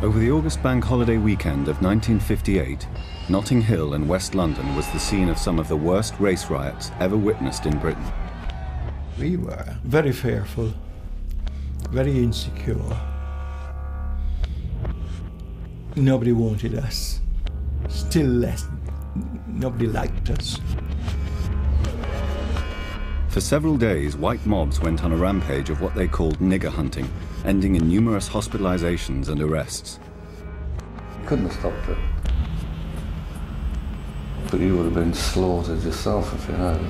Over the August bank holiday weekend of 1958, Notting Hill in West London was the scene of some of the worst race riots ever witnessed in Britain. We were very fearful, very insecure. Nobody wanted us. Still less, nobody liked us. For several days, white mobs went on a rampage of what they called nigger hunting, ending in numerous hospitalizations and arrests. You couldn't have stopped it. But you would have been slaughtered yourself if you had.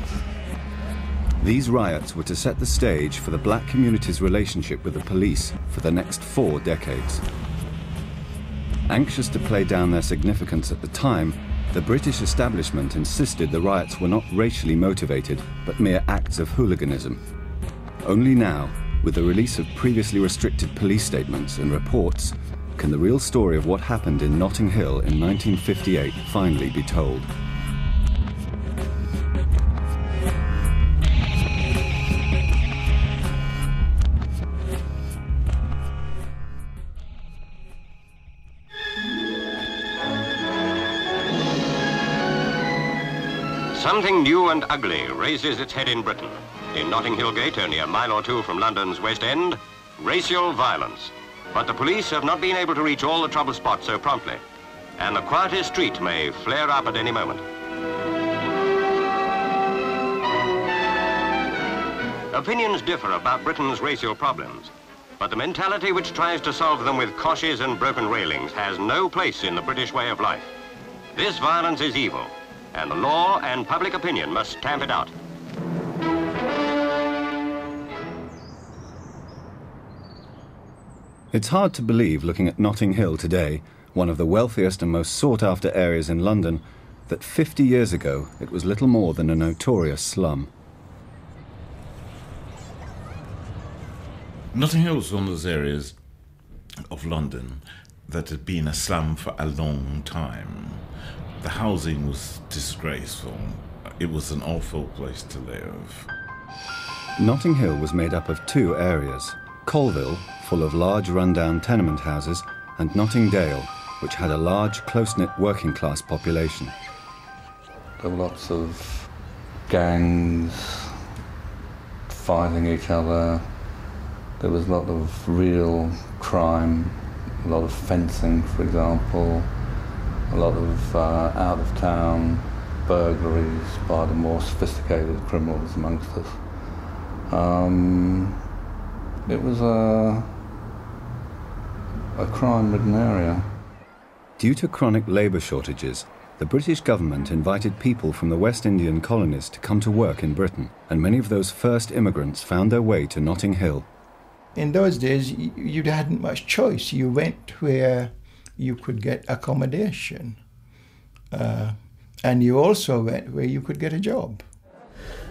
These riots were to set the stage for the black community's relationship with the police for the next 4 decades. Anxious to play down their significance at the time, the British establishment insisted the riots were not racially motivated, but mere acts of hooliganism. Only now, with the release of previously restricted police statements and reports, can the real story of what happened in Notting Hill in 1958 finally be told. Something new and ugly raises its head in Britain. In Notting Hill Gate, only a mile or two from London's West End, racial violence. But the police have not been able to reach all the trouble spots so promptly. And the quietest street may flare up at any moment. Opinions differ about Britain's racial problems. But the mentality which tries to solve them with coshes and broken railings has no place in the British way of life. This violence is evil, and the law and public opinion must stamp it out. It's hard to believe, looking at Notting Hill today, one of the wealthiest and most sought-after areas in London, that 50 years ago it was little more than a notorious slum. Notting Hill was one of those areas of London that had been a slum for a long time. The housing was disgraceful. It was an awful place to live. Notting Hill was made up of 2 areas: Colville, full of large run-down tenement houses, and Notting Dale, which had a large, close-knit working-class population. There were lots of gangs fighting each other. There was a lot of real crime, a lot of fencing, for example. A lot of out-of-town burglaries by the more sophisticated criminals amongst us. It was a crime-ridden area. Due to chronic labour shortages, the British government invited people from the West Indian colonies to come to work in Britain, and many of those first immigrants found their way to Notting Hill. In those days, you hadn't much choice. You went where you could get accommodation, and you also went where you could get a job.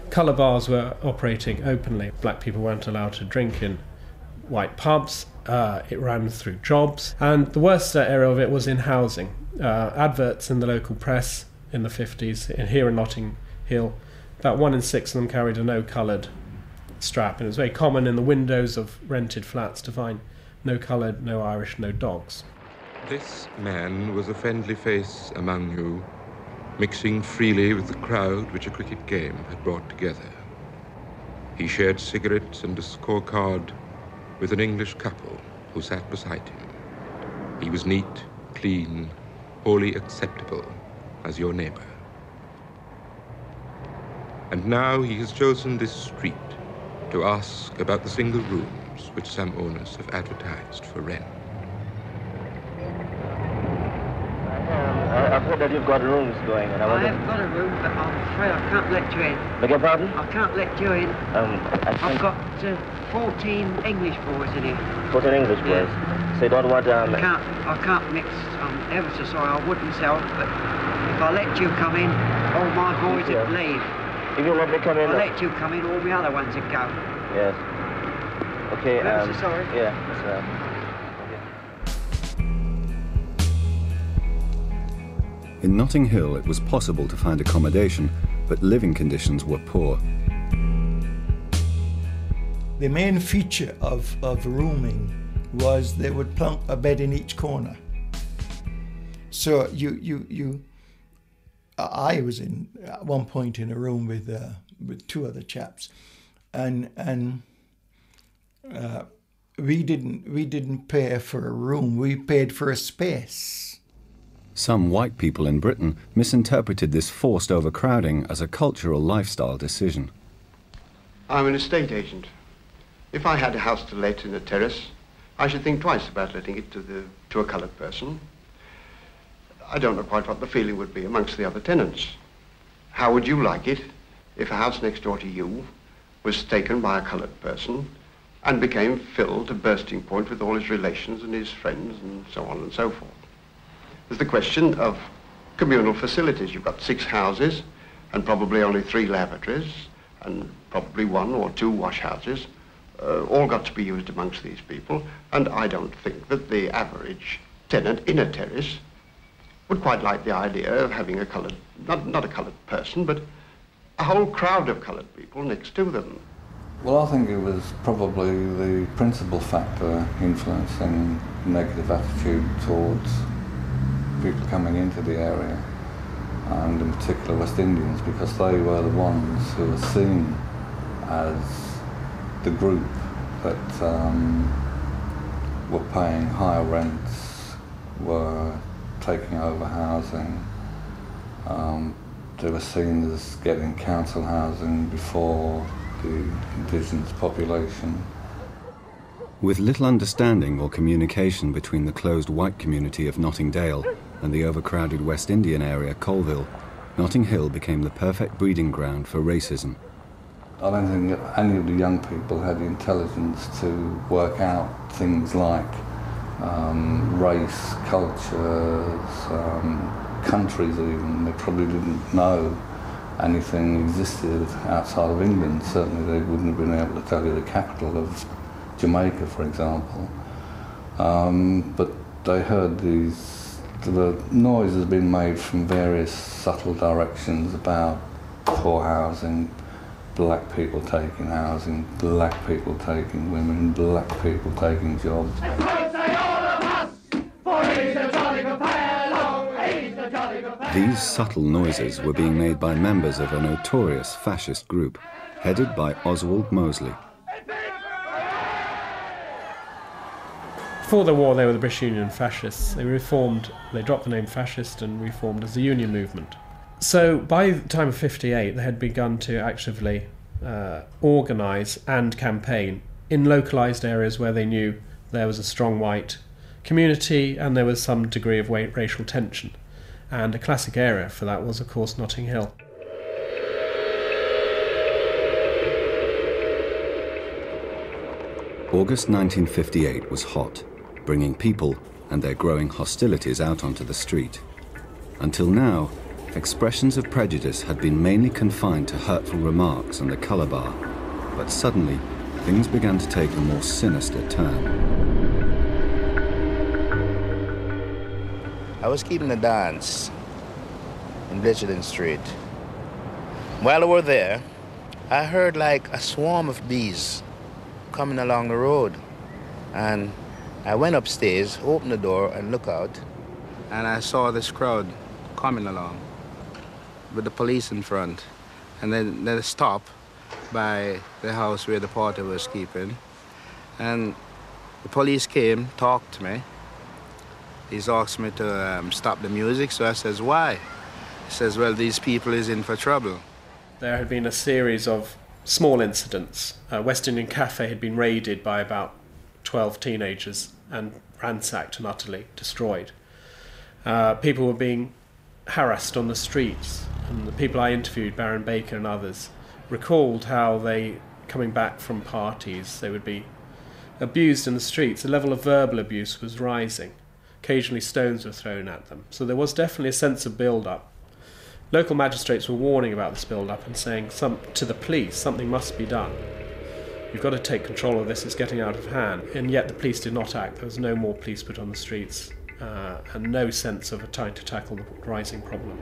Colour bars were operating openly. Black people weren't allowed to drink in white pubs. It ran through jobs, and the worst area of it was in housing. Adverts in the local press in the 50s, here in Notting Hill, about 1 in 6 of them carried a no-coloured strap, and it was very common in the windows of rented flats to find no coloured, no Irish, no dogs. This man was a friendly face among you, mixing freely with the crowd which a cricket game had brought together. He shared cigarettes and a scorecard with an English couple who sat beside him. He was neat, clean, wholly acceptable as your neighbour. And now he has chosen this street to ask about the single rooms which some owners have advertised for rent. I've heard that you've got rooms going, and I have got a room, but I'm afraid I can't let you in. Beg your pardon? I can't let you in. I've got 14 English boys in here. 14 English boys? Yeah. So you don't want... I can't mix. I'm ever so sorry, I wouldn't sell, but if I let you come in, all my boys would leave. If you let me come in... If I let you come in, all the other ones would go. Yes. Okay, I'm ever so sorry. Yeah, that's right. In Notting Hill, it was possible to find accommodation, but living conditions were poor. The main feature of rooming was they would plunk a bed in each corner. So I was at one point in a room with two other chaps, and we didn't pay for a room. We paid for a space. Some white people in Britain misinterpreted this forced overcrowding as a cultural lifestyle decision. I'm an estate agent. If I had a house to let in a terrace, I should think twice about letting it to a coloured person. I don't know quite what the feeling would be amongst the other tenants. How would you like it if a house next door to you was taken by a coloured person and became filled to bursting point with all his relations and his friends and so on and so forth? There's the question of communal facilities. You've got 6 houses and probably only 3 lavatories and probably 1 or 2 wash houses, all got to be used amongst these people, and I don't think that the average tenant in a terrace would quite like the idea of having a coloured, not a coloured person, but a whole crowd of coloured people next to them. Well, I think it was probably the principal factor influencing negative attitude towards people coming into the area, and in particular West Indians, because they were the ones who were seen as the group that were paying higher rents, were taking over housing. They were seen as getting council housing before the indigenous population. With little understanding or communication between the closed white community of Notting Dale and the overcrowded West Indian area, Colville, Notting Hill became the perfect breeding ground for racism. I don't think any of the young people had the intelligence to work out things like race, cultures, countries even. They probably didn't know anything existed outside of England. Certainly they wouldn't have been able to tell you the capital of Jamaica, for example. But they heard the noises being made from various subtle directions about poor housing, black people taking housing, black people taking women, black people taking jobs. These subtle noises were being made by members of a notorious fascist group, headed by Oswald Mosley. Before the war, they were the British Union fascists. They dropped the name fascist and reformed as the Union movement. So by the time of 58, they had begun to actively organise and campaign in localised areas where they knew there was a strong white community and there was some degree of racial tension. And a classic area for that was, of course, Notting Hill. August 1958 was hot, bringing people and their growing hostilities out onto the street. Until now, expressions of prejudice had been mainly confined to hurtful remarks and the colour bar, but suddenly things began to take a more sinister turn. I was keeping a dance in Bletchley Street. While we were there, I heard like a swarm of bees coming along the road, and I went upstairs, opened the door and looked out, and I saw this crowd coming along with the police in front, and then they stopped by the house where the party was keeping, and the police came, talked to me. He's asked me to stop the music, so I says, why? He says, well, these people is in for trouble. There had been a series of small incidents. West Indian Cafe had been raided by about 12 teenagers and ransacked and utterly destroyed. People were being harassed on the streets, and the people I interviewed, Baron Baker and others, recalled how they, coming back from parties, they would be abused in the streets. The level of verbal abuse was rising. Occasionally stones were thrown at them. So there was definitely a sense of build-up. Local magistrates were warning about this build-up and saying to the police, something must be done. You've got to take control of this, it's getting out of hand. And yet the police did not act. There was no more police put on the streets and no sense of trying to tackle the rising problem.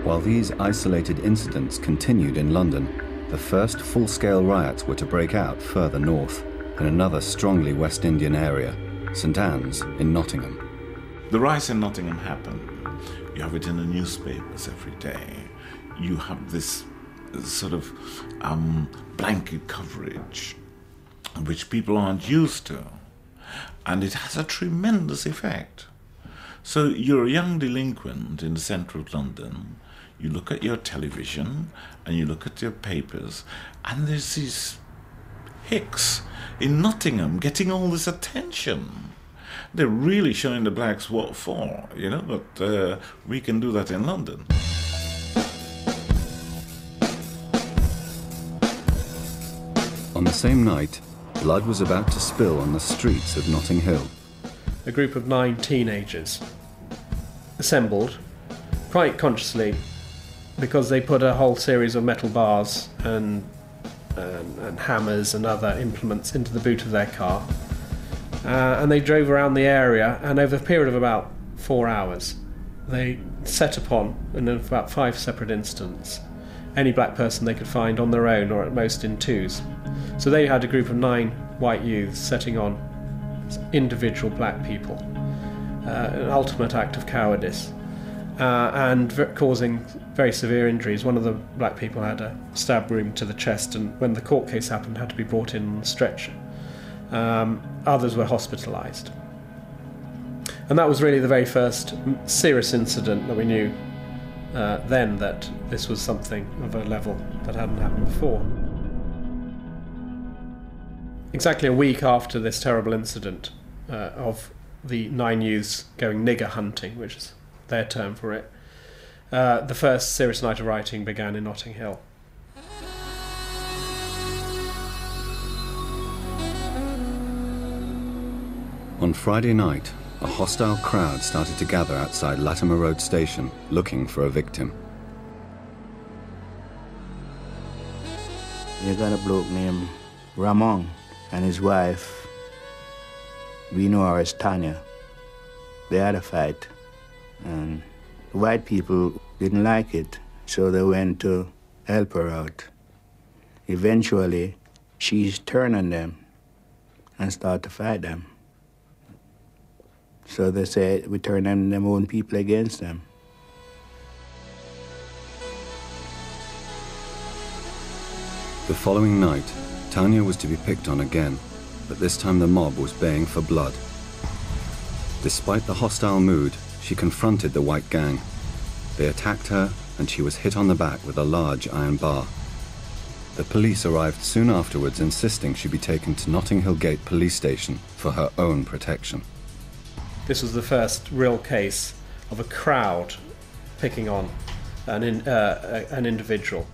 While these isolated incidents continued in London, the first full-scale riots were to break out further north, in another strongly West Indian area, St Anne's in Nottingham. The riots in Nottingham happen. You have it in the newspapers every day. You have this sort of blanket coverage, which people aren't used to. And it has a tremendous effect. So you're a young delinquent in the centre of London. You look at your television and you look at your papers, and there's these hicks in Nottingham getting all this attention. They're really showing the blacks what for, you know, but we can do that in London. On the same night, blood was about to spill on the streets of Notting Hill. A group of 9 teenagers assembled, quite consciously, because they put a whole series of metal bars and hammers and other implements into the boot of their car. And they drove around the area, and over a period of about 4 hours, they set upon, in about 5 separate incidents, any black person they could find on their own or at most in twos. So they had a group of 9 white youths setting on individual black people, an ultimate act of cowardice, and causing very severe injuries. One of the black people had a stab wound to the chest, and when the court case happened, had to be brought in on a stretcher. Others were hospitalised. And that was really the very first serious incident that we knew then that this was something of a level that hadn't happened before. Exactly a week after this terrible incident of the 9 youths going nigger hunting, which is their term for it, the first serious night of rioting began in Notting Hill. On Friday night, a hostile crowd started to gather outside Latimer Road Station, looking for a victim. You got a bloke named Ramon and his wife. We know her as Tanya. They had a fight, and the white people didn't like it, so they went to help her out. Eventually, she turned on them and started to fight them. So they said, we turn them own people against them. The following night, Tanya was to be picked on again, but this time the mob was baying for blood. Despite the hostile mood, she confronted the white gang. They attacked her, and she was hit on the back with a large iron bar. The police arrived soon afterwards, insisting she be taken to Notting Hill Gate police station for her own protection. This was the first real case of a crowd picking on an individual.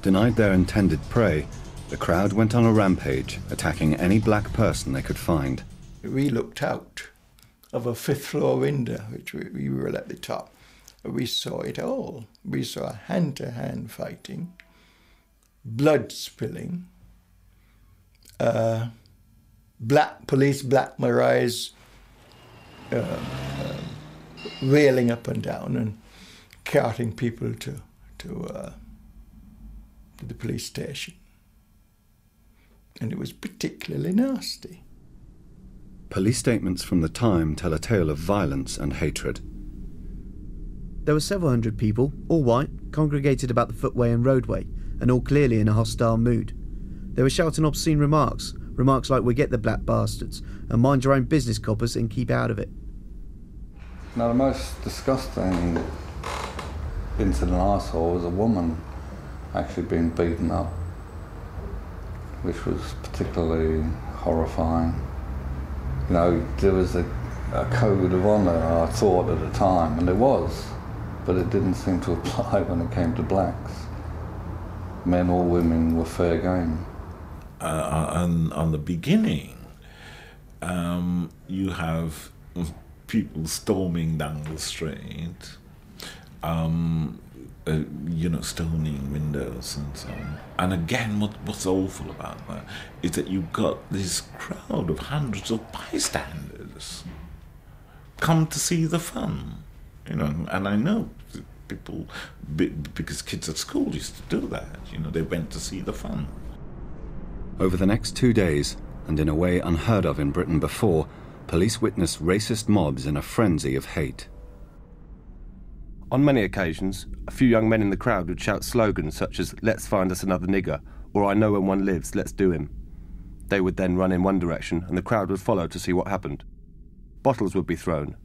Denied their intended prey, the crowd went on a rampage, attacking any black person they could find. We looked out of a 5th floor window, which we were at the top. We saw it all. We saw hand-to-hand fighting, blood spilling, black police, black Marais, wailing up and down and carting people to the police station. And it was particularly nasty. Police statements from the time tell a tale of violence and hatred. There were several hundred people, all white, congregated about the footway and roadway, and all clearly in a hostile mood. They were shouting obscene remarks like, "We get the black bastards," and "mind your own business, coppers, and keep out of it." Now, the most disgusting incident I saw was a woman actually being beaten up, which was particularly horrifying. You know, there was a code of honour, I thought at the time, and there was, but it didn't seem to apply when it came to blacks. Men or women were fair game. On the beginning, you have people storming down the street, stoning windows and so on. And again, what's awful about that is that you've got this crowd of hundreds of bystanders come to see the fun, and I know People, because kids at school used to do that. You know, they went to see the fun. Over the next 2 days, and in a way unheard of in Britain before, police witnessed racist mobs in a frenzy of hate. On many occasions, a few young men in the crowd would shout slogans such as "Let's find us another nigger," or "I know when one lives, let's do him." They would then run in one direction and the crowd would follow to see what happened. Bottles would be thrown.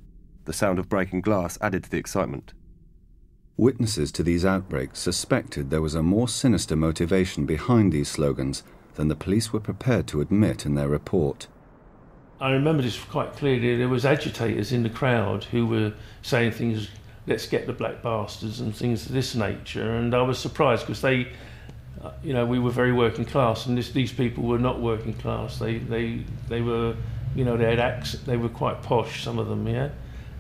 The sound of breaking glass added to the excitement. Witnesses to these outbreaks suspected there was a more sinister motivation behind these slogans than the police were prepared to admit in their report. I remember this quite clearly. There was agitators in the crowd who were saying things, "Let's get the black bastards," and things of this nature. And I was surprised because they, you know, we were very working class, and these people were not working class. They were, you know, they had accent. They were quite posh, some of them, yeah.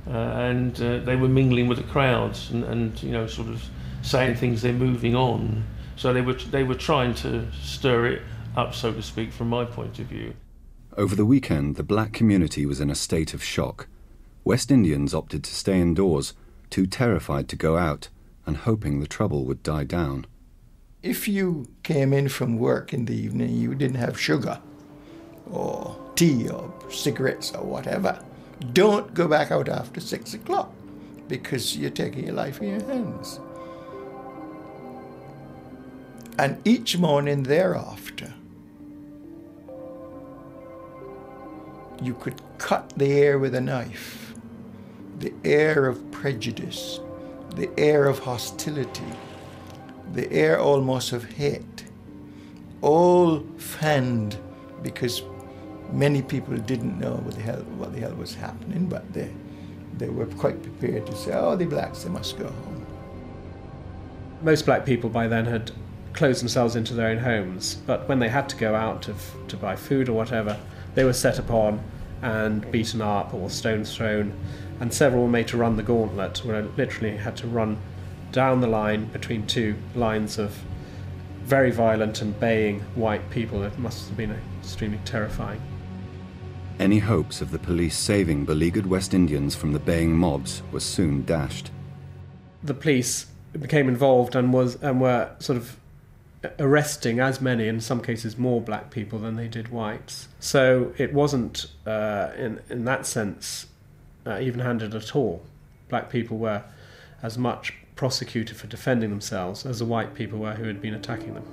And they were mingling with the crowds and you know, sort of saying things. They're moving on, so they were trying to stir it up, so to speak, from my point of view. Over the weekend, the black community was in a state of shock. West Indians opted to stay indoors, too terrified to go out, and hoping the trouble would die down. If you came in from work in the evening, you didn't have sugar, or tea, or cigarettes, or whatever, don't go back out after 6 o'clock, because you're taking your life in your hands. And each morning thereafter, you could cut the air with a knife, the air of prejudice, the air of hostility, the air almost of hate, all fanned because many people didn't know what the hell was happening, but they were quite prepared to say, "Oh, the blacks, they must go home." Most black people by then had closed themselves into their own homes, but when they had to go out to buy food or whatever, they were set upon and beaten up or stones thrown, and several were made to run the gauntlet, where I literally had to run down the line between two lines of very violent and baying white people. It must have been extremely terrifying. Any hopes of the police saving beleaguered West Indians from the baying mobs were soon dashed. The police became involved and were sort of arresting as many, in some cases more, black people than they did whites. So it wasn't, in that sense, even-handed at all. Black people were as much prosecuted for defending themselves as the white people were who had been attacking them.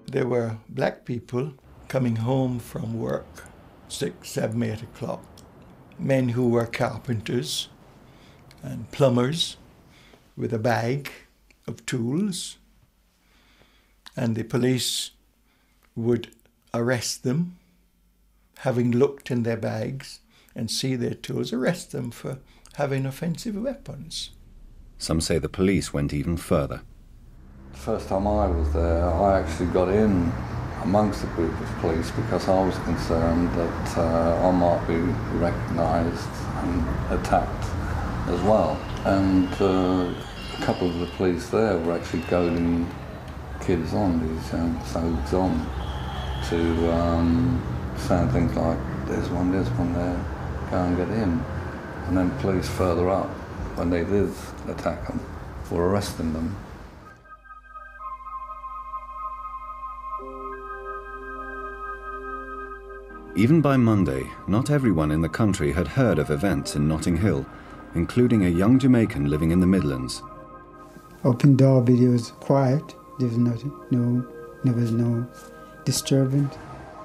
There were black people coming home from work, 6, 7, 8 o'clock, men who were carpenters and plumbers with a bag of tools, and the police would arrest them, having looked in their bags and see their tools, arrest them for having offensive weapons. Some say the police went even further. The first time I was there, I actually got in amongst a group of police because I was concerned that I might be recognised and attacked as well. And a couple of the police there were actually goading kids on, these young thugs on, to saying things like, there's one there, go and get him. And then police further up, when they did attack them, were arresting them. Even by Monday, not everyone in the country had heard of events in Notting Hill, including a young Jamaican living in the Midlands. Up in Derby, it was quiet. There was nothing, there was no disturbance.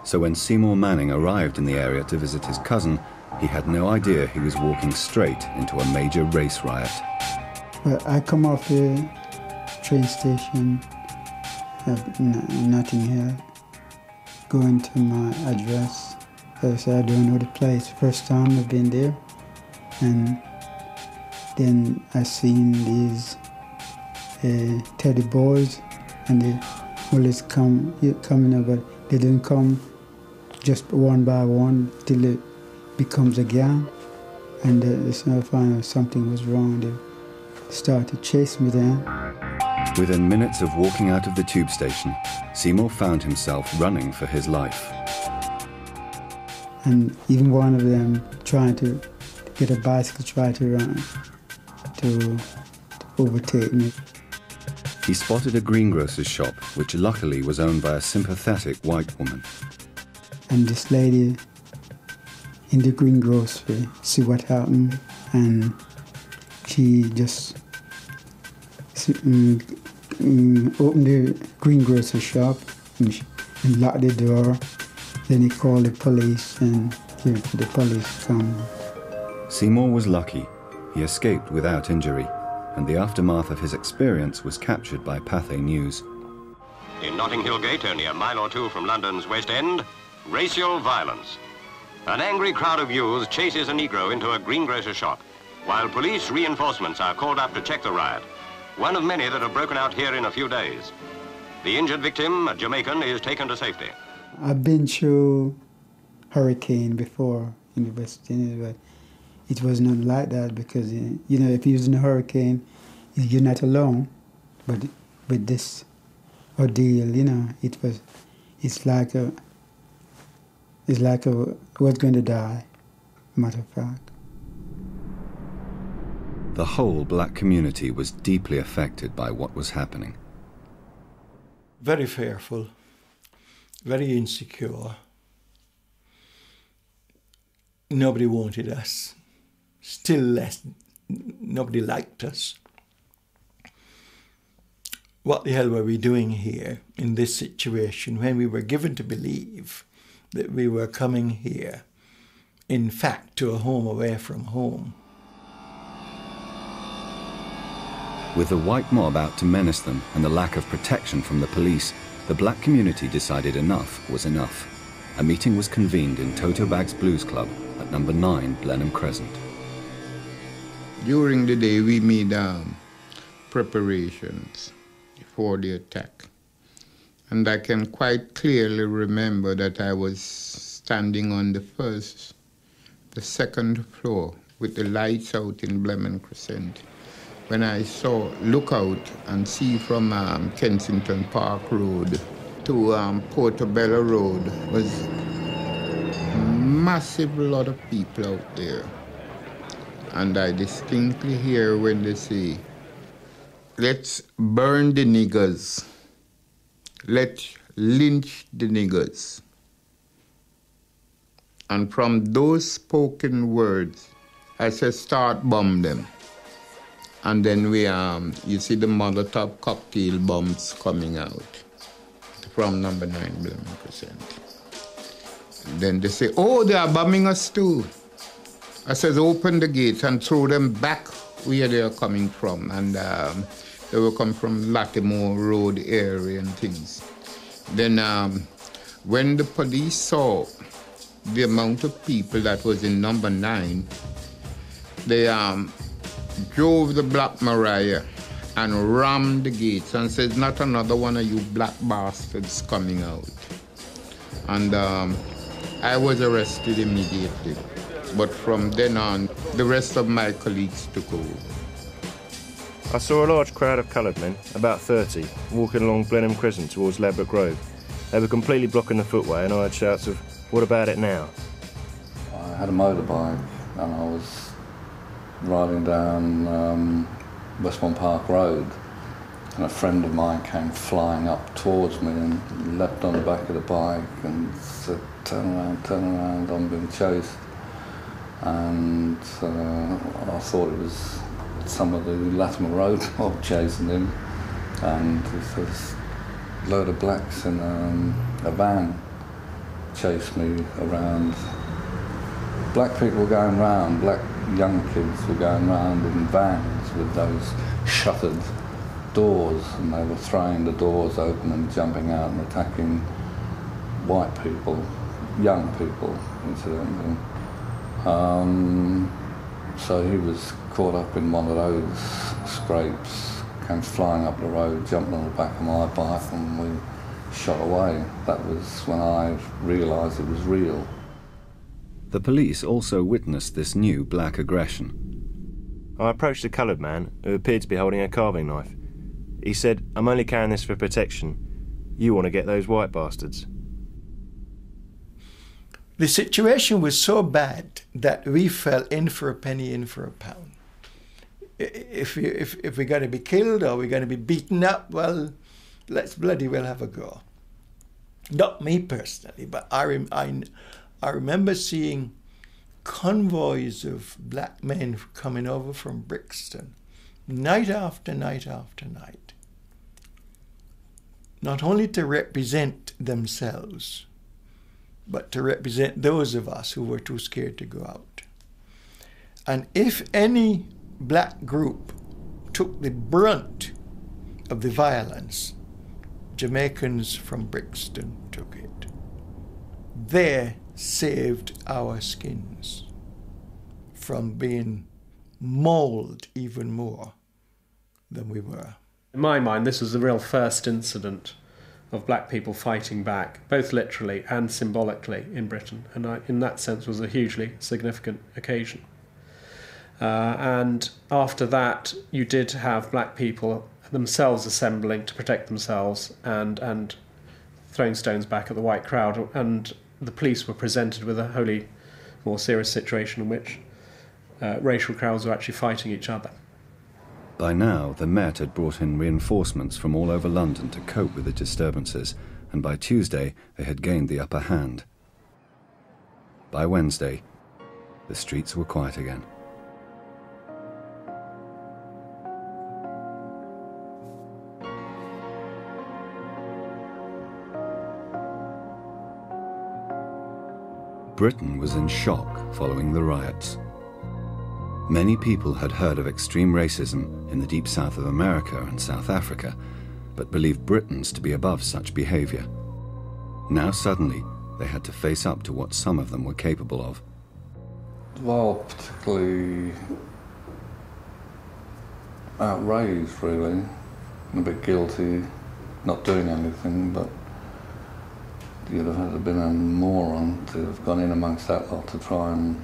So when Seymour Manning arrived in the area to visit his cousin, he had no idea he was walking straight into a major race riot. Well, I come off the train station in Notting Hill, going to my address. I said, I don't know the place. First time I've been there. And then I seen these teddy boys, and the bullets coming over. They didn't come just one by one till it becomes a gang. And they started finding something was wrong. They started to chase me down. Within minutes of walking out of the tube station, Seymour found himself running for his life. And even one of them trying to get a bicycle, try to run, to overtake me. He spotted a greengrocer's shop, which luckily was owned by a sympathetic white woman. And this lady in the greengrocery see what happened, and she just opened the greengrocer shop and locked the door. Then he called the police and the police come. Seymour was lucky. He escaped without injury, and the aftermath of his experience was captured by Pathé News. In Notting Hill Gate, only a mile or two from London's West End, racial violence. An angry crowd of youths chases a Negro into a greengrocer shop, while police reinforcements are called up to check the riot, one of many that have broken out here in a few days. The injured victim, a Jamaican, is taken to safety. I've been through hurricane before in the West Indies, but it was not like that because, you know, if you're using a hurricane, you're not alone. But with this ordeal, you know, it's like I was going to die, matter of fact. The whole black community was deeply affected by what was happening. Very fearful, very insecure. Nobody wanted us. Still less, nobody liked us. What the hell were we doing here in this situation when we were given to believe that we were coming here, in fact, to a home away from home? With the white mob out to menace them and the lack of protection from the police, the black community decided enough was enough. A meeting was convened in Toto Bag's Blues Club at number 9 Blenheim Crescent. During the day, we made preparations for the attack. And I can quite clearly remember that I was standing on the second floor with the lights out in Blenheim Crescent, when I look out and see from Kensington Park Road to Portobello Road was a massive lot of people out there. And I distinctly hear when they say, "Let's burn the niggers. Let's lynch the niggers." And from those spoken words, I said, "Start bomb them." And then you see the Molotov cocktail bombs coming out from number 9 Blenheim Crescent. Then they say, "Oh, they are bombing us too." I said, "Open the gates and throw them back where they are coming from." And they will come from Latimore Road area and things. Then when the police saw the amount of people that was in number 9, they drove the Black Maria and rammed the gates and said, "Not another one of you black bastards coming out." And I was arrested immediately. But from then on, the rest of my colleagues took over. I saw a large crowd of coloured men, about 30, walking along Blenheim Crescent towards Ladbroke Grove. They were completely blocking the footway, and I had shouts of, "What about it now?" I had a motorbike and I was riding down Westbourne Park Road, and a friend of mine came flying up towards me and leapt on the back of the bike and said, turn around, I'm being chased." And I thought it was some of the Latimer Road mob chasing him, and there's a load of blacks in a van chased me around. Black people were going round, black young kids were going round in vans with those shuttered doors, and they were throwing the doors open and jumping out and attacking white people, young people, incidentally. So he was caught up in one of those scrapes, came flying up the road, jumped on the back of my bike, and we shot away. That was when I realised it was real. The police also witnessed this new black aggression. I approached a coloured man who appeared to be holding a carving knife. He said, "I'm only carrying this for protection. You want to get those white bastards." The situation was so bad that we fell in for a penny, in for a pound. If we're going to be killed or we're going to be beaten up, well, let's bloody well have a go. Not me personally, but I remember seeing convoys of black men coming over from Brixton, night after night after night, not only to represent themselves, but to represent those of us who were too scared to go out. And if any black group took the brunt of the violence, Jamaicans from Brixton took it. They saved our skins from being mauled even more than we were. In my mind, this was the real first incident of black people fighting back, both literally and symbolically, in Britain, and in that sense was a hugely significant occasion. And after that, you did have black people themselves assembling to protect themselves and throwing stones back at the white crowd, and the police were presented with a wholly more serious situation in which racial crowds were actually fighting each other. By now, the Met had brought in reinforcements from all over London to cope with the disturbances, and by Tuesday they had gained the upper hand. By Wednesday, the streets were quiet again. Britain was in shock following the riots. Many people had heard of extreme racism in the deep south of America and South Africa, but believed Britons to be above such behaviour. Now suddenly, they had to face up to what some of them were capable of. Well, particularly outraged, really. A bit guilty, not doing anything, but you'd have had to have been a moron to have gone in amongst that lot to try and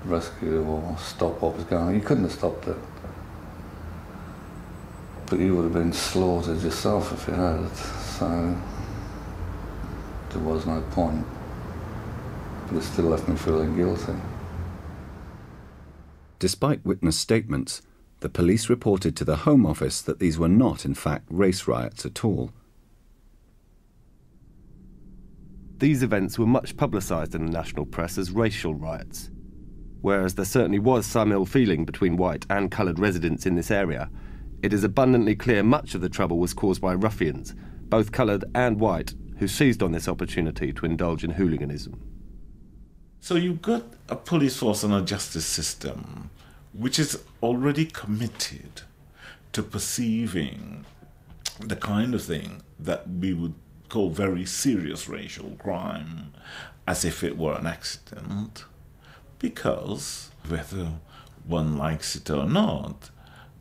rescue or stop what was going on. You couldn't have stopped it. But you would have been slaughtered yourself if you had, so there was no point. But it still left me feeling guilty. Despite witness statements, the police reported to the Home Office that these were not, in fact, race riots at all. These events were much publicised in the national press as racial riots. Whereas there certainly was some ill feeling between white and coloured residents in this area, it is abundantly clear much of the trouble was caused by ruffians, both coloured and white, who seized on this opportunity to indulge in hooliganism. So you've got a police force and a justice system which is already committed to perceiving the kind of thing that we would call very serious racial crime as if it were an accident, because whether one likes it or not,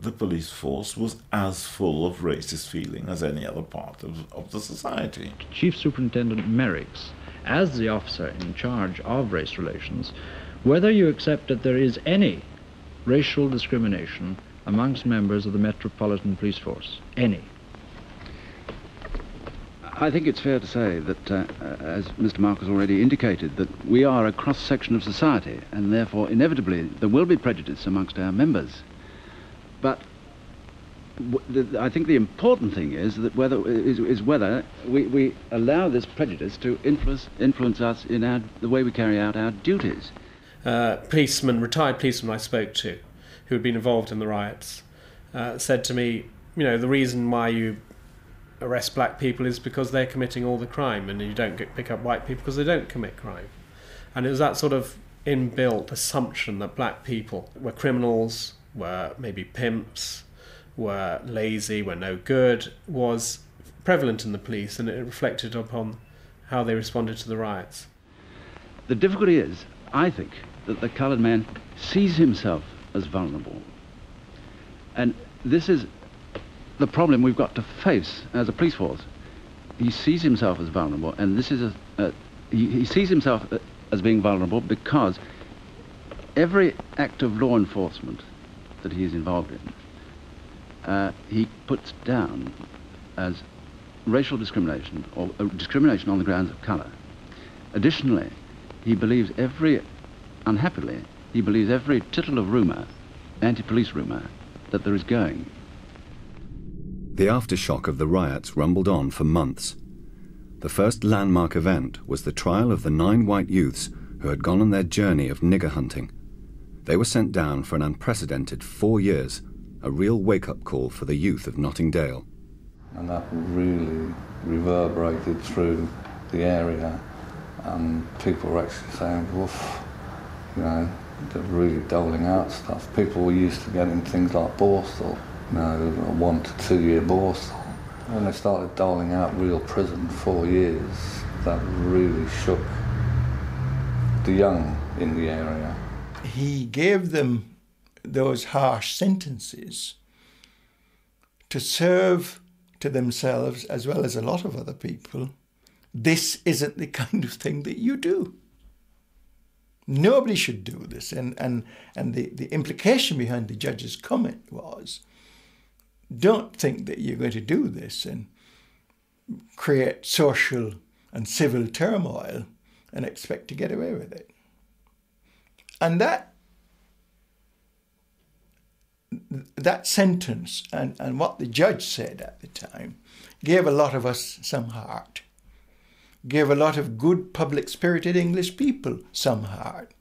the police force was as full of racist feeling as any other part of the society. Chief Superintendent Merricks, as the officer in charge of race relations, whether you accept that there is any racial discrimination amongst members of the Metropolitan Police Force, any. I think it's fair to say that, as Mr. Marcus already indicated, that we are a cross-section of society, and therefore, inevitably, there will be prejudice amongst our members. But I think the important thing is that whether we allow this prejudice to influence us in the way we carry out our duties. Retired policemen I spoke to, who had been involved in the riots, said to me, you know, the reason why you arrest black people is because they're committing all the crime, and you don't pick up white people because they don't commit crime. And it was that sort of inbuilt assumption that black people were criminals, were maybe pimps, were lazy, were no good, was prevalent in the police, and it reflected upon how they responded to the riots. The difficulty is, I think, that the coloured man sees himself as vulnerable. And this is the problem we've got to face as a police force. He sees himself as vulnerable, and this is he sees himself as being vulnerable because every act of law enforcement that he is involved in, he puts down as racial discrimination or discrimination on the grounds of colour. Additionally, he believes unhappily, he believes every tittle of rumour, anti-police rumour, that there is going. The aftershock of the riots rumbled on for months. The first landmark event was the trial of the 9 white youths who had gone on their journey of nigger hunting. They were sent down for an unprecedented 4 years, a real wake-up call for the youth of Notting Dale. And that really reverberated through the area, and people were actually saying, woof, you know, they're really doling out stuff. People were used to getting things like Borstal, you know, a 1 to 2 year Borstal. When they started doling out real prison, 4 years, that really shook the young in the area. He gave them those harsh sentences to serve to themselves, as well as a lot of other people, this isn't the kind of thing that you do. Nobody should do this. And the implication behind the judge's comment was, don't think that you're going to do this and create social and civil turmoil and expect to get away with it. And that sentence and what the judge said at the time gave a lot of us some heart, gave a lot of good public-spirited English people some heart,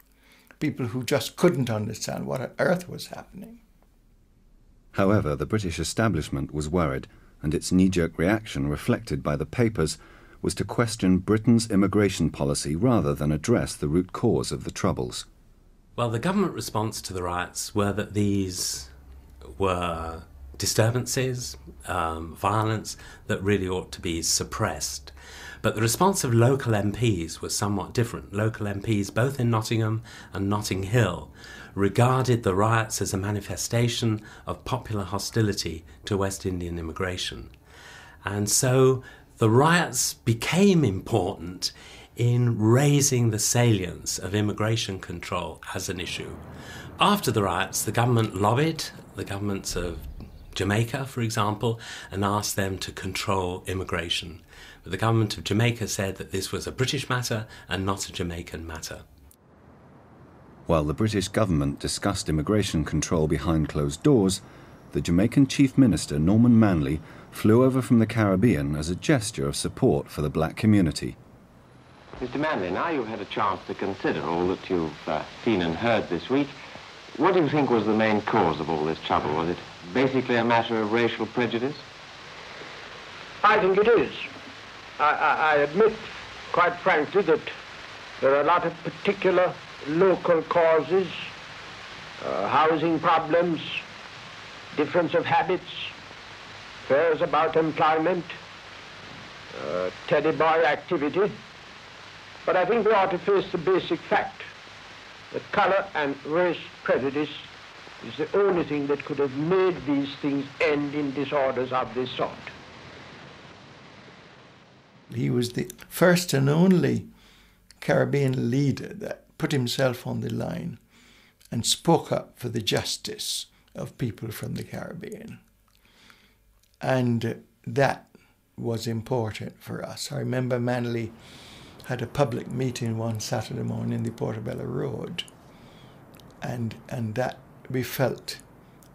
people who just couldn't understand what on earth was happening. However, the British establishment was worried, and its knee-jerk reaction, reflected by the papers, was to question Britain's immigration policy rather than address the root cause of the Troubles. Well, the government response to the riots were that these were disturbances, violence that really ought to be suppressed. But the response of local MPs was somewhat different. Local MPs, both in Nottingham and Notting Hill, regarded the riots as a manifestation of popular hostility to West Indian immigration. And so the riots became important in raising the salience of immigration control as an issue. After the riots, the government lobbied the governments of Jamaica, for example, and asked them to control immigration. But the government of Jamaica said that this was a British matter and not a Jamaican matter. While the British government discussed immigration control behind closed doors, the Jamaican Chief Minister, Norman Manley, flew over from the Caribbean as a gesture of support for the black community. Mr. Manley, now you've had a chance to consider all that you've seen and heard this week, what do you think was the main cause of all this trouble? Was it basically a matter of racial prejudice? I think it is. I admit, quite frankly, that there are a lot of particular local causes, housing problems, difference of habits, fears about employment, teddy boy activity. But I think we ought to face the basic fact that colour and race prejudice is the only thing that could have made these things end in disorders of this sort. He was the first and only Caribbean leader that put himself on the line and spoke up for the justice of people from the Caribbean. And that was important for us. I remember Manley had a public meeting one Saturday morning in the Portobello Road, and that we felt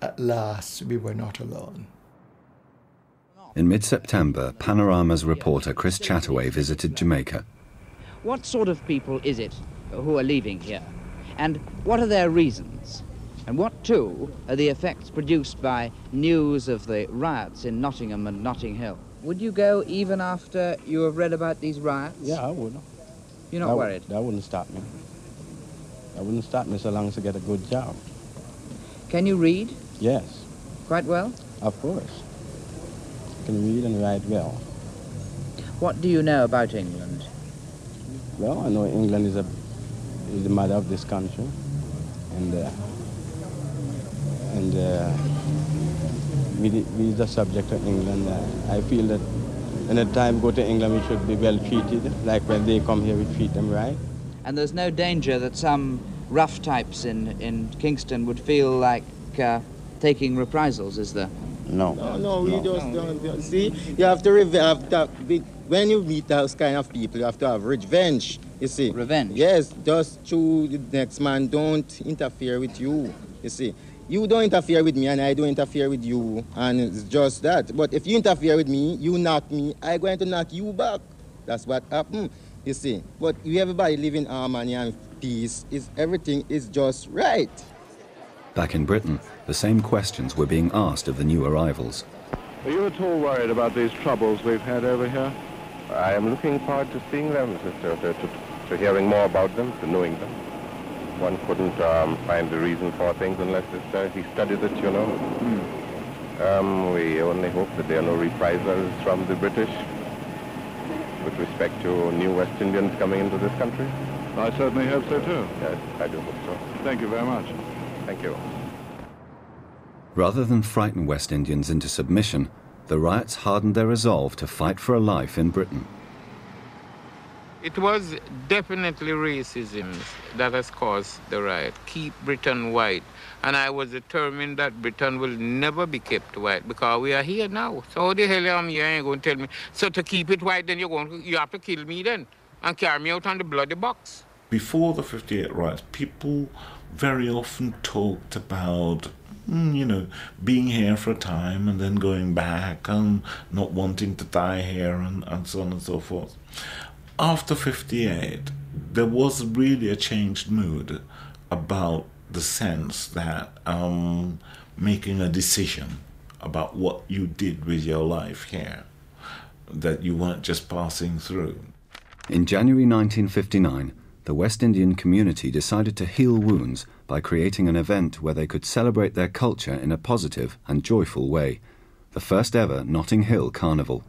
at last we were not alone. In mid-September, Panorama's reporter Chris Chataway visited Jamaica. What sort of people is it who are leaving here? And what are their reasons? And what, too, are the effects produced by news of the riots in Nottingham and Notting Hill? Would you go even after you have read about these riots? Yeah, I would. You're not worried? That wouldn't stop me. That wouldn't stop me so long as I get a good job. Can you read? Yes. Quite well? Of course. I can read and write well. What do you know about England? Well, I know England is the mother of this country, and we the subject of England. I feel that when the time go to England, we should be well treated. Like when they come here, we treat them right. And there's no danger that some rough types in Kingston would feel like taking reprisals, is there? No. No, we just don't. See, you have to when you meet those kind of people, you have to have revenge. You see. Revenge? Yes, just to the next man don't interfere with you. You see. You don't interfere with me and I don't interfere with you, and it's just that. But if you interfere with me, you knock me, I'm going to knock you back. That's what happened, you see. But everybody live in harmony and peace. Everything is just right. Back in Britain, the same questions were being asked of the new arrivals. Are you at all worried about these troubles we've had over here? I am looking forward to seeing them, to hearing more about them, to knowing them. One couldn't find the reason for things unless he studied it, you know. We only hope that there are no reprisals from the British with respect to new West Indians coming into this country. I certainly hope so too. Yes, I do hope so. Thank you very much. Thank you. Rather than frighten West Indians into submission, the riots hardened their resolve to fight for a life in Britain. It was definitely racism that has caused the riot. Keep Britain white. And I was determined that Britain will never be kept white because we are here now. So how the hell am you ain't going to tell me? So to keep it white, then you have to kill me then and carry me out on the bloody box. Before the 58 riots, people very often talked about, being here for a time and then going back and not wanting to die here and so on and so forth. After 58, there was really a changed mood about the sense that making a decision about what you did with your life here, that you weren't just passing through. In January 1959, the West Indian community decided to heal wounds by creating an event where they could celebrate their culture in a positive and joyful way, the first ever Notting Hill Carnival.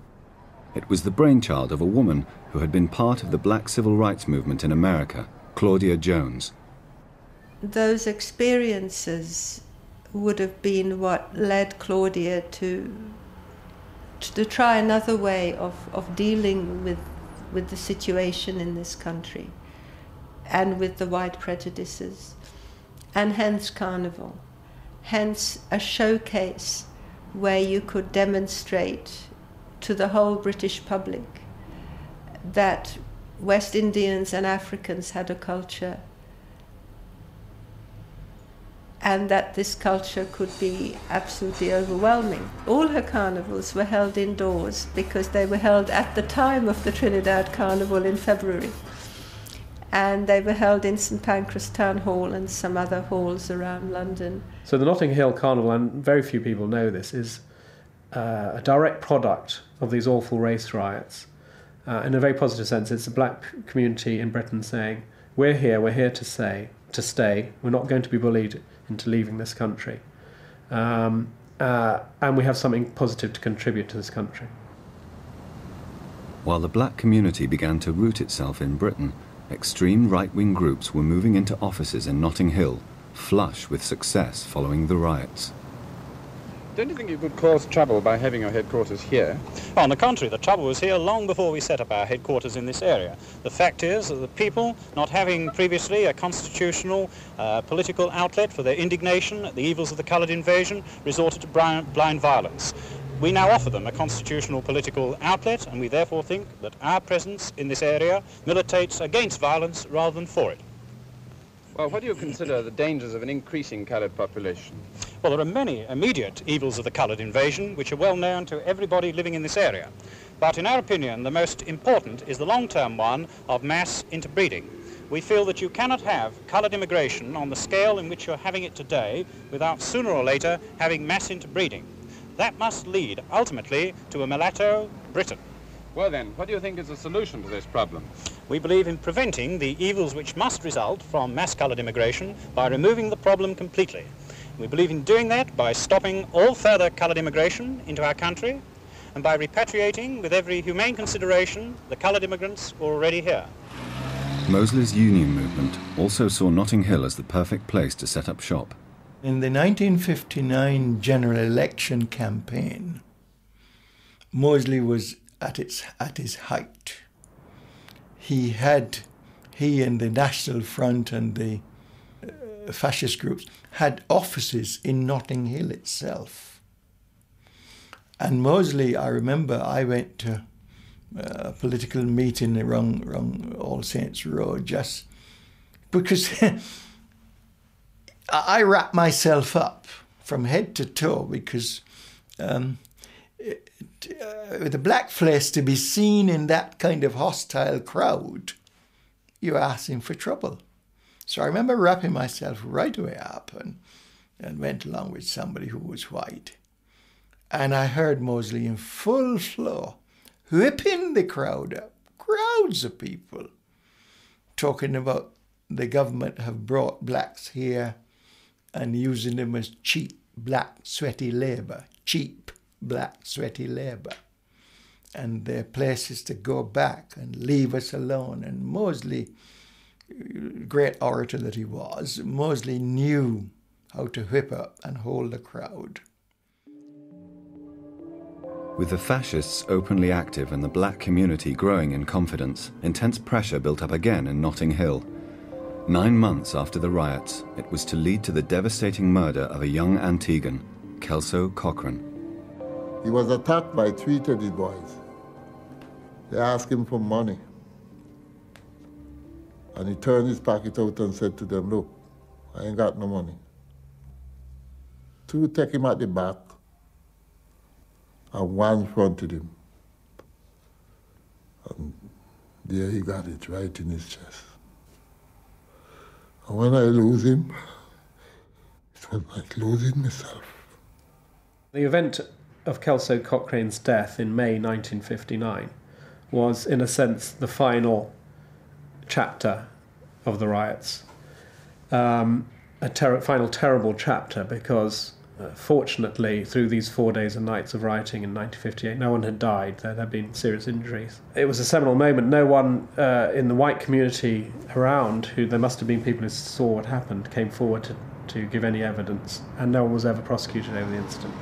It was the brainchild of a woman who had been part of the black civil rights movement in America, Claudia Jones. Those experiences would have been what led Claudia to try another way of dealing with the situation in this country and with the white prejudices, and hence Carnival, hence a showcase where you could demonstrate to the whole British public that West Indians and Africans had a culture and that this culture could be absolutely overwhelming. All her carnivals were held indoors because they were held at the time of the Trinidad Carnival in February. And they were held in St Pancras Town Hall and some other halls around London. So the Notting Hill Carnival, and very few people know this, is a direct product of these awful race riots. In a very positive sense, it's a black community in Britain saying, we're here to stay, we're not going to be bullied into leaving this country. And we have something positive to contribute to this country. While the black community began to root itself in Britain, extreme right-wing groups were moving into offices in Notting Hill, flush with success following the riots. Don't you think you could cause trouble by having your headquarters here? On the contrary, the trouble was here long before we set up our headquarters in this area. The fact is that the people, not having previously a constitutional political outlet for their indignation at the evils of the coloured invasion, resorted to blind violence. We now offer them a constitutional political outlet, and we therefore think that our presence in this area militates against violence rather than for it. Well, what do you consider the dangers of an increasing coloured population? Well, there are many immediate evils of the coloured invasion which are well known to everybody living in this area. But in our opinion, the most important is the long-term one of mass interbreeding. We feel that you cannot have coloured immigration on the scale in which you're having it today without sooner or later having mass interbreeding. That must lead, ultimately, to a mulatto Britain. Well then, what do you think is the solution to this problem? We believe in preventing the evils which must result from mass-coloured immigration by removing the problem completely. We believe in doing that by stopping all further coloured immigration into our country and by repatriating, with every humane consideration, the coloured immigrants who are already here. Mosley's union movement also saw Notting Hill as the perfect place to set up shop. In the 1959 general election campaign, Mosley was at his height. He and the National Front and the fascist groups had offices in Notting Hill itself. And Moseley, I remember I went to a political meeting around All Saints Road just because I wrapped myself up from head to toe because with a black face to be seen in that kind of hostile crowd, you're asking for trouble. So I remember wrapping myself right away up and went along with somebody who was white. And I heard Moseley in full flow, whipping the crowd up, crowds of people, talking about the government have brought blacks here and using them as cheap, black, sweaty labour, cheap, black, sweaty labour. And their places to go back and leave us alone. And Moseley, great orator that he was, Moseley knew how to whip up and hold the crowd. With the fascists openly active and the black community growing in confidence, intense pressure built up again in Notting Hill. 9 months after the riots, it was to lead to the devastating murder of a young Antiguan, Kelso Cochrane. He was attacked by 3 Teddy boys. They asked him for money. And he turned his pocket out and said to them, look, I ain't got no money. 2 take him at the back, and 1 fronted him. And there he got it, right in his chest. And when I lose him, it was like losing myself. The event of Kelso Cochrane's death in May 1959 was, in a sense, the final chapter of the riots. Final terrible chapter because, fortunately, through these 4 days and nights of rioting in 1958, no one had died. There had been serious injuries. It was a seminal moment. No one in the white community around, who there must have been people who saw what happened, came forward to give any evidence, and no one was ever prosecuted over the incident.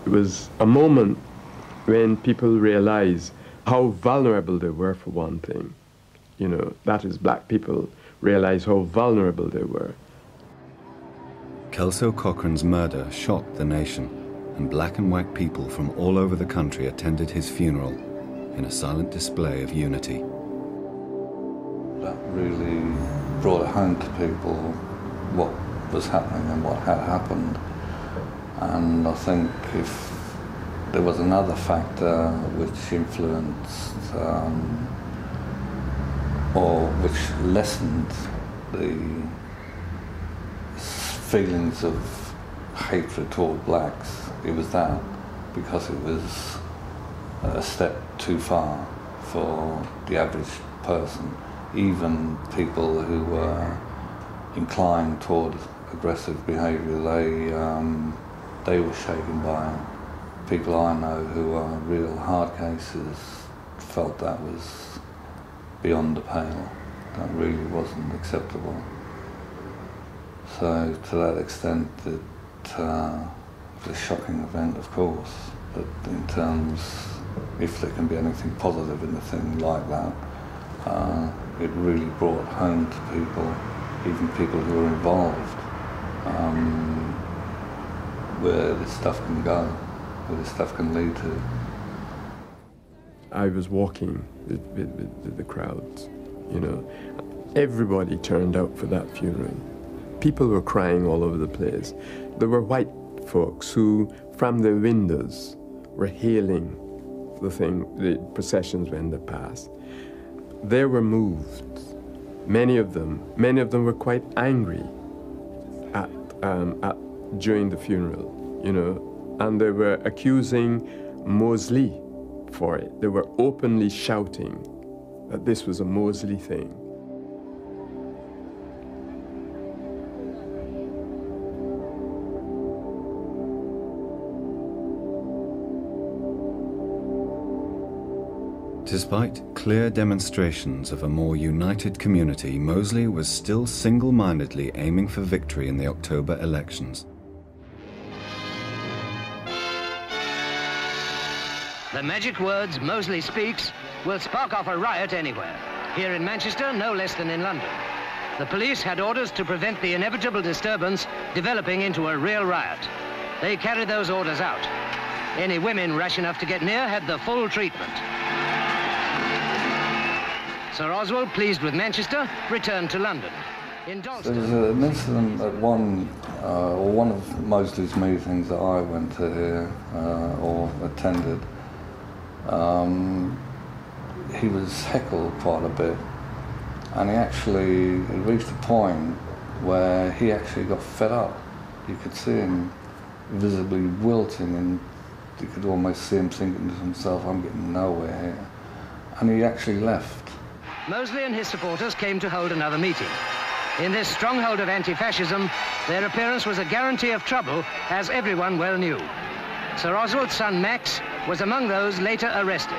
It was a moment when people realized how vulnerable they were, for one thing. You know, that is, black people realized how vulnerable they were. Kelso Cochrane's murder shocked the nation, and black and white people from all over the country attended his funeral in a silent display of unity. That really brought home to people what was happening and what had happened. And I think if there was another factor which influenced or which lessened the feelings of hatred toward blacks, it was that, because it was a step too far for the average person. Even people who were inclined toward aggressive behaviour, they were shaken by it. People I know who are real hard cases felt that was beyond the pale. That really wasn't acceptable. So to that extent, it was a shocking event, of course. But in terms, if there can be anything positive in a thing like that, it really brought home to people, even people who were involved, where this stuff can go, where this stuff can lead to. I was walking with the crowds, you know. Everybody turned out for that funeral. People were crying all over the place. There were white folks who, from their windows, were hailing the processions when they passed. They were moved. Many of them were quite angry during the funeral, you know, and they were accusing Moseley for it. They were openly shouting that this was a Moseley thing. Despite clear demonstrations of a more united community, Moseley was still single-mindedly aiming for victory in the October elections. The magic words Moseley speaks will spark off a riot anywhere. Here in Manchester, no less than in London. The police had orders to prevent the inevitable disturbance developing into a real riot. They carried those orders out. Any women rash enough to get near had the full treatment. Sir Oswald, pleased with Manchester, returned to London. In There was an incident at one of Mosley's meetings that I went to hear or attended. He was heckled quite a bit, and it reached a point where he actually got fed up. You could see him visibly wilting, and you could almost see him thinking to himself, I'm getting nowhere here. And he actually left. Mosley and his supporters came to hold another meeting. In this stronghold of anti-fascism, their appearance was a guarantee of trouble, as everyone well knew. Sir Oswald's son Max was among those later arrested.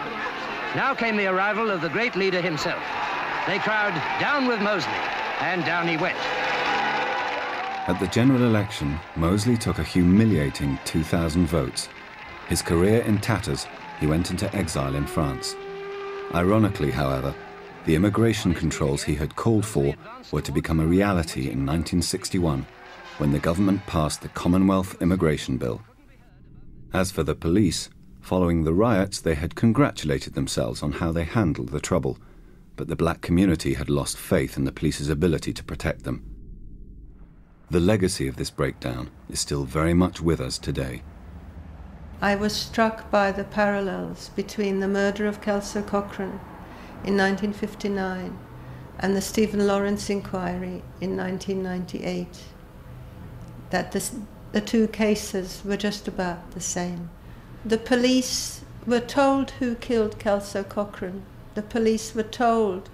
Now came the arrival of the great leader himself. They crowd, down with Mosley, and down he went. At the general election, Mosley took a humiliating 2,000 votes. His career in tatters, he went into exile in France. Ironically, however, the immigration controls he had called for were to become a reality in 1961, when the government passed the Commonwealth Immigration Bill. As for the police, following the riots, they had congratulated themselves on how they handled the trouble, but the black community had lost faith in the police's ability to protect them. The legacy of this breakdown is still very much with us today. I was struck by the parallels between the murder of Kelso Cochrane in 1959 and the Stephen Lawrence inquiry in 1998, that the two cases were just about the same. The police were told who killed Kelso Cochrane. The police were told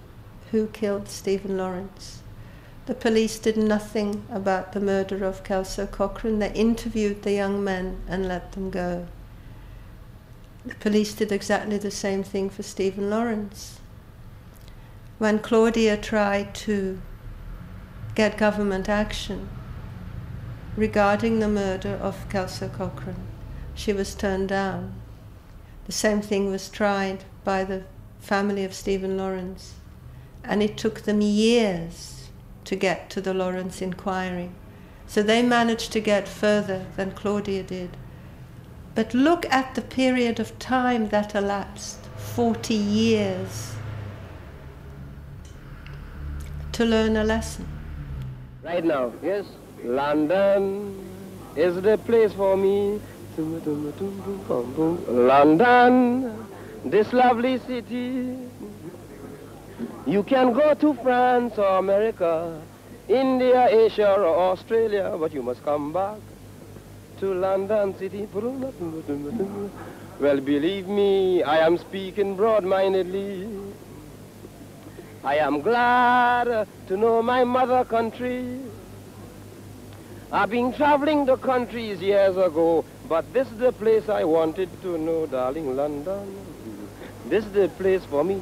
who killed Stephen Lawrence. The police did nothing about the murder of Kelso Cochrane. They interviewed the young men and let them go. The police did exactly the same thing for Stephen Lawrence. When Claudia tried to get government action regarding the murder of Kelso Cochrane, she was turned down. The same thing was tried by the family of Stephen Lawrence, and it took them years to get to the Lawrence inquiry. So they managed to get further than Claudia did. But look at the period of time that elapsed, 40 years, to learn a lesson. Right now, yes, London is the place for me. London, this lovely city. You can go to France or America, India, Asia or Australia, but you must come back to London city. Well, believe me, I am speaking broad-mindedly. I am glad to know my mother country. I've been traveling the countries years ago, but this is the place I wanted to know, darling, London. This is the place for me.